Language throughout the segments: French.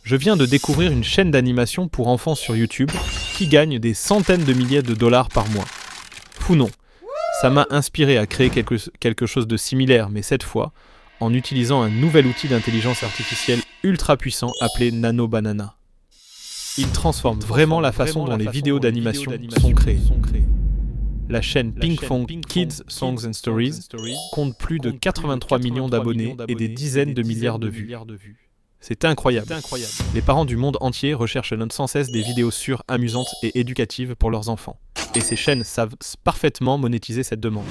Je viens de découvrir une chaîne d'animation pour enfants sur YouTube qui gagne des centaines de milliers de dollars par mois. Fou non. Ça m'a inspiré à créer quelque chose de similaire, mais cette fois, en utilisant un nouvel outil d'intelligence artificielle ultra puissant appelé Nano Banana. Il transforme vraiment la façon dont les vidéos d'animation sont créées. La chaîne Pinkfong Kids Songs and Stories compte plus de 83 millions d'abonnés et des dizaines de milliards de vues. C'est incroyable. Les parents du monde entier recherchent sans cesse des vidéos sûres, amusantes et éducatives pour leurs enfants. Et ces chaînes savent parfaitement monétiser cette demande.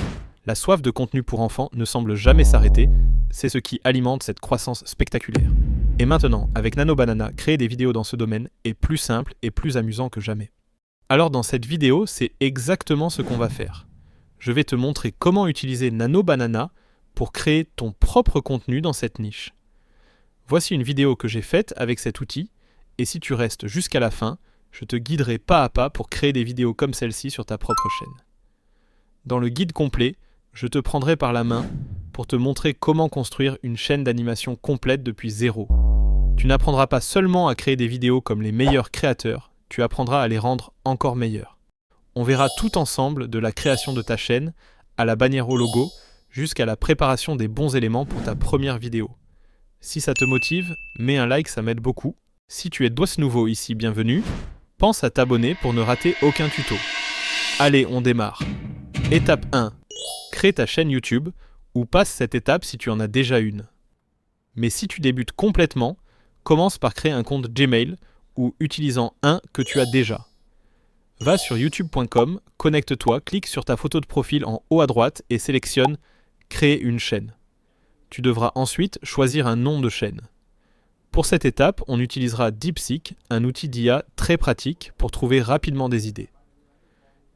La soif de contenu pour enfants ne semble jamais s'arrêter, c'est ce qui alimente cette croissance spectaculaire. Et maintenant, avec Nano Banana, créer des vidéos dans ce domaine est plus simple et plus amusant que jamais. Alors dans cette vidéo, c'est exactement ce qu'on va faire. Je vais te montrer comment utiliser Nano Banana pour créer ton propre contenu dans cette niche. Voici une vidéo que j'ai faite avec cet outil, et si tu restes jusqu'à la fin, je te guiderai pas à pas pour créer des vidéos comme celle-ci sur ta propre chaîne. Dans le guide complet, je te prendrai par la main pour te montrer comment construire une chaîne d'animation complète depuis zéro. Tu n'apprendras pas seulement à créer des vidéos comme les meilleurs créateurs, tu apprendras à les rendre encore meilleures. On verra tout ensemble de la création de ta chaîne, à la bannière au logo, jusqu'à la préparation des bons éléments pour ta première vidéo. Si ça te motive, mets un like, ça m'aide beaucoup. Si tu es d'os nouveau ici, bienvenue. Pense à t'abonner pour ne rater aucun tuto. Allez, on démarre. Étape 1. Crée ta chaîne YouTube, ou passe cette étape si tu en as déjà une. Mais si tu débutes complètement, commence par créer un compte Gmail ou utilisant un que tu as déjà. Va sur youtube.com, connecte-toi, clique sur ta photo de profil en haut à droite et sélectionne « Créer une chaîne ». Tu devras ensuite choisir un nom de chaîne. Pour cette étape, on utilisera DeepSeek, un outil d'IA très pratique pour trouver rapidement des idées.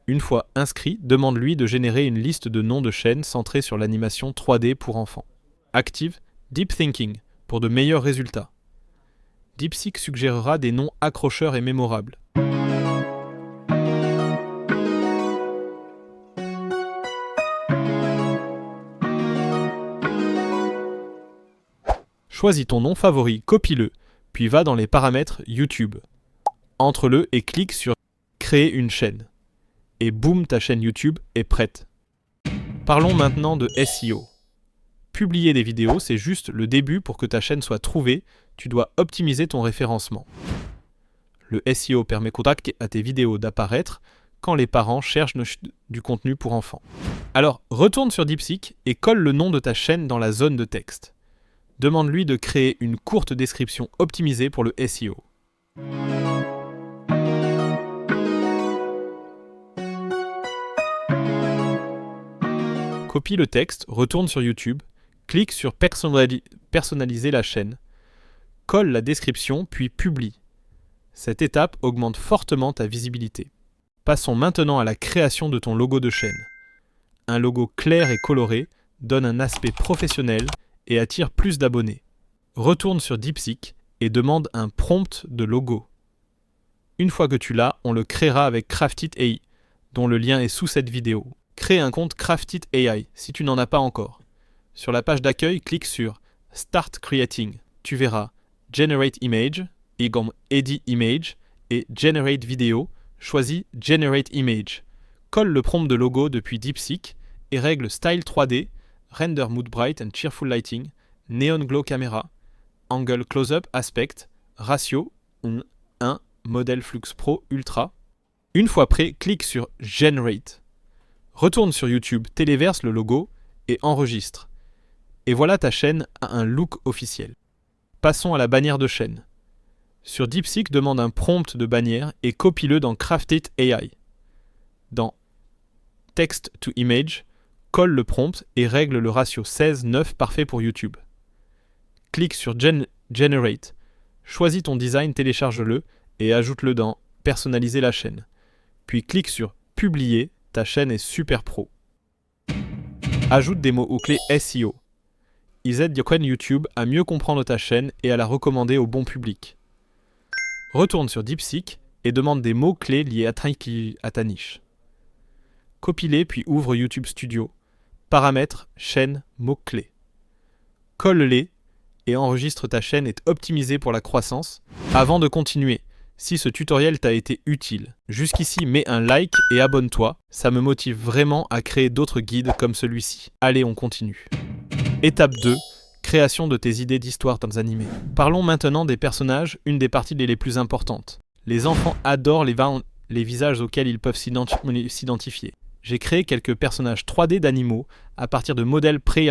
Une fois inscrit, demande-lui de générer une liste de noms de chaînes centrés sur l'animation 3D pour enfants. Active Deep Thinking pour de meilleurs résultats. DeepSeek suggérera des noms accrocheurs et mémorables. Choisis ton nom favori, copie-le, puis va dans les paramètres YouTube. Entre-le et clique sur « Créer une chaîne ». Et boum, ta chaîne YouTube est prête. Parlons maintenant de SEO. Publier des vidéos, c'est juste le début pour que ta chaîne soit trouvée, tu dois optimiser ton référencement. Le SEO permet à tes vidéos d'apparaître quand les parents cherchent du contenu pour enfants. Alors, retourne sur DeepSeek et colle le nom de ta chaîne dans la zone de texte. Demande-lui de créer une courte description optimisée pour le SEO. Copie le texte, retourne sur YouTube, clique sur personnaliser la chaîne, colle la description puis publie. Cette étape augmente fortement ta visibilité. Passons maintenant à la création de ton logo de chaîne. Un logo clair et coloré donne un aspect professionnel et attire plus d'abonnés. Retourne sur DeepSeek et demande un prompt de logo. Une fois que tu l'as, on le créera avec Craftit AI, dont le lien est sous cette vidéo. Crée un compte Craftit AI si tu n'en as pas encore. Sur la page d'accueil, clique sur Start Creating. Tu verras Generate Image, Edit Image et Generate Video. Choisis Generate Image. Colle le prompt de logo depuis DeepSeek et règle Style 3D, Render Mood Bright and Cheerful Lighting, Neon Glow Camera, Angle Close-Up Aspect, Ratio 1, Model Flux Pro Ultra. Une fois prêt, clique sur Generate. Retourne sur YouTube, téléverse le logo et enregistre. Et voilà, ta chaîne a un look officiel. Passons à la bannière de chaîne. Sur DeepSeek, demande un prompt de bannière et copie-le dans Craftit AI. Dans Text to Image, colle le prompt et règle le ratio 16:9 parfait pour YouTube. Clique sur Generate, choisis ton design, télécharge-le et ajoute-le dans Personnaliser la chaîne. Puis clique sur Publier, ta chaîne est super pro. Ajoute des mots-clés SEO. Ils aident YouTube à mieux comprendre ta chaîne et à la recommander au bon public. Retourne sur DeepSeek et demande des mots-clés liés à ta niche. Copie-les puis ouvre YouTube Studio. Paramètres, chaîne, mots-clés. Colle-les et enregistre ta chaîne est optimisé pour la croissance. Avant de continuer, si ce tutoriel t'a été utile, jusqu'ici mets un like et abonne-toi, ça me motive vraiment à créer d'autres guides comme celui-ci. Allez, on continue. Étape 2. Création de tes idées d'histoire dans animés. Parlons maintenant des personnages, une des parties les plus importantes. Les enfants adorent les visages auxquels ils peuvent s'identifier. J'ai créé quelques personnages 3D d'animaux à partir de modèles prêts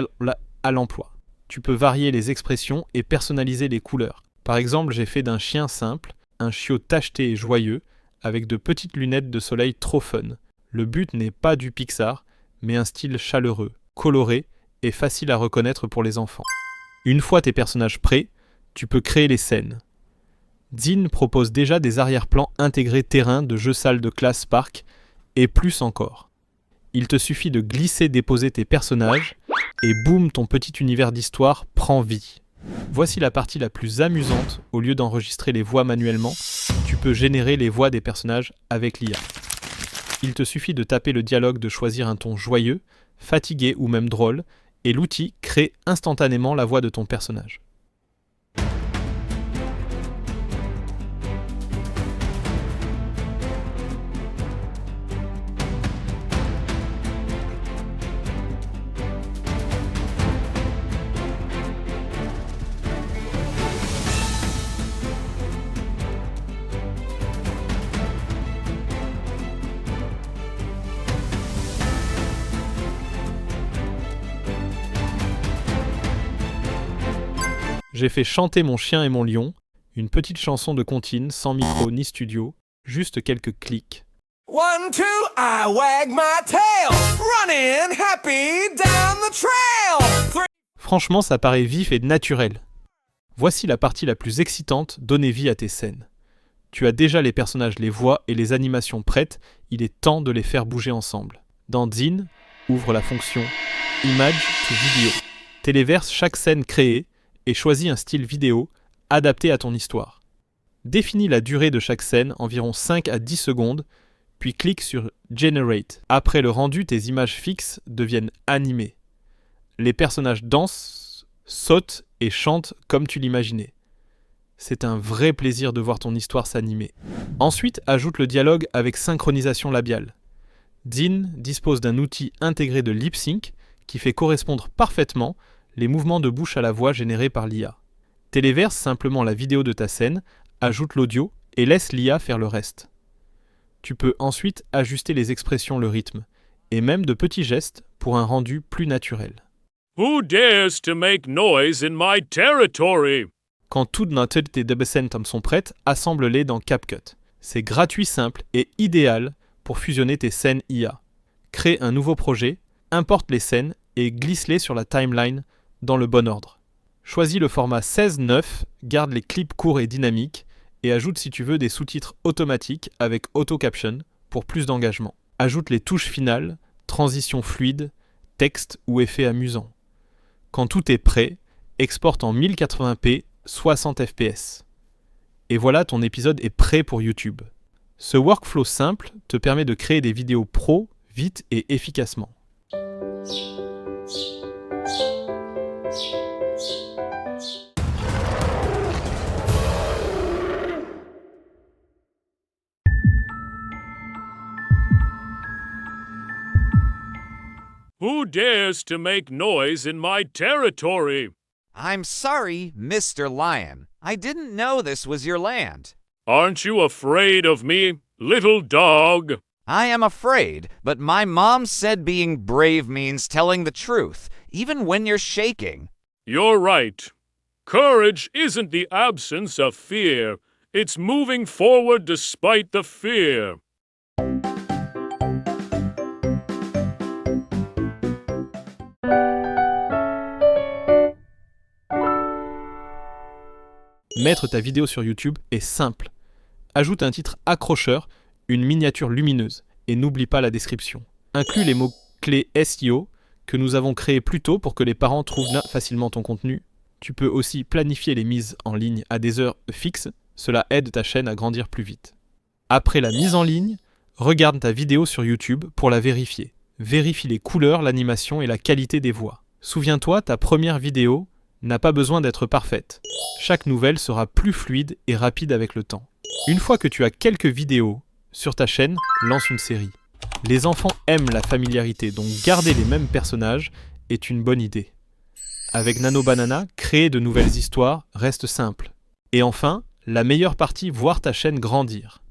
à l'emploi. Tu peux varier les expressions et personnaliser les couleurs. Par exemple, j'ai fait d'un chien simple, un chiot tacheté et joyeux, avec de petites lunettes de soleil trop fun. Le but n'est pas du Pixar, mais un style chaleureux, coloré et facile à reconnaître pour les enfants. Une fois tes personnages prêts, tu peux créer les scènes. Zine propose déjà des arrière-plans intégrés terrain de jeux salles de classe parc, et plus encore. Il te suffit de glisser-déposer tes personnages, et boum, ton petit univers d'histoire prend vie. Voici la partie la plus amusante, au lieu d'enregistrer les voix manuellement, tu peux générer les voix des personnages avec l'IA. Il te suffit de taper le dialogue, de choisir un ton joyeux, fatigué ou même drôle, et l'outil crée instantanément la voix de ton personnage. J'ai fait chanter mon chien et mon lion, une petite chanson de comptine, sans micro ni studio, juste quelques clics. 1, 2, I wag my tail, running happy down the trail. 3... Franchement, ça paraît vif et naturel. Voici la partie la plus excitante, donner vie à tes scènes. Tu as déjà les personnages, les voix et les animations prêtes, il est temps de les faire bouger ensemble. Dans Zine, ouvre la fonction Image to Video. Téléverse chaque scène créée et choisis un style vidéo adapté à ton histoire. Définis la durée de chaque scène, environ 5 à 10 secondes, puis clique sur Generate. Après le rendu, tes images fixes deviennent animées. Les personnages dansent, sautent et chantent comme tu l'imaginais. C'est un vrai plaisir de voir ton histoire s'animer. Ensuite, ajoute le dialogue avec synchronisation labiale. Zine dispose d'un outil intégré de lip sync qui fait correspondre parfaitement les mouvements de bouche à la voix générés par l'IA. Téléverse simplement la vidéo de ta scène, ajoute l'audio et laisse l'IA faire le reste. Tu peux ensuite ajuster les expressions, le rythme, et même de petits gestes pour un rendu plus naturel. Who dares to make noise in my territory? Quand toutes tes scènes sont prêtes, assemble-les dans CapCut. C'est gratuit, simple et idéal pour fusionner tes scènes IA. Crée un nouveau projet, importe les scènes et glisse-les sur la timeline dans le bon ordre. Choisis le format 16:9, garde les clips courts et dynamiques et ajoute si tu veux des sous-titres automatiques avec auto-caption pour plus d'engagement. Ajoute les touches finales, transitions fluides, texte ou effets amusants. Quand tout est prêt, exporte en 1080p 60 fps. Et voilà, ton épisode est prêt pour YouTube. Ce workflow simple te permet de créer des vidéos pro vite et efficacement. Who dares to make noise in my territory? I'm sorry, Mr. Lion. I didn't know this was your land. Aren't you afraid of me, little dog? I am afraid, but my mom said being brave means telling the truth, even when you're shaking. You're right. Courage isn't the absence of fear. It's moving forward despite the fear. Mettre ta vidéo sur YouTube est simple. Ajoute un titre accrocheur, une miniature lumineuse, et n'oublie pas la description. Inclus les mots-clés SEO que nous avons créés plus tôt pour que les parents trouvent facilement ton contenu. Tu peux aussi planifier les mises en ligne à des heures fixes, cela aide ta chaîne à grandir plus vite. Après la mise en ligne, regarde ta vidéo sur YouTube pour la vérifier. Vérifie les couleurs, l'animation et la qualité des voix. Souviens-toi, ta première vidéo n'a pas besoin d'être parfaite. Chaque nouvelle sera plus fluide et rapide avec le temps. Une fois que tu as quelques vidéos sur ta chaîne, lance une série. Les enfants aiment la familiarité, donc garder les mêmes personnages est une bonne idée. Avec Nano Banana, créer de nouvelles histoires reste simple. Et enfin, la meilleure partie, voir ta chaîne grandir.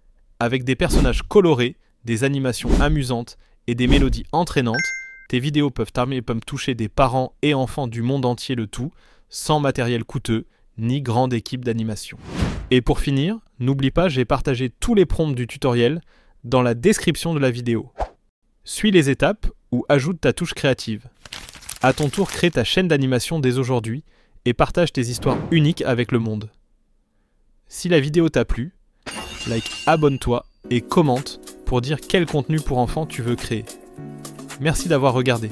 Avec des personnages colorés, des animations amusantes et des mélodies entraînantes, tes vidéos peuvent toucher des parents et enfants du monde entier, le tout, sans matériel coûteux, ni grande équipe d'animation. Et pour finir, n'oublie pas, j'ai partagé tous les prompts du tutoriel dans la description de la vidéo. Suis les étapes ou ajoute ta touche créative. À ton tour, crée ta chaîne d'animation dès aujourd'hui et partage tes histoires uniques avec le monde. Si la vidéo t'a plu, like, abonne-toi et commente pour dire quel contenu pour enfants tu veux créer. Merci d'avoir regardé.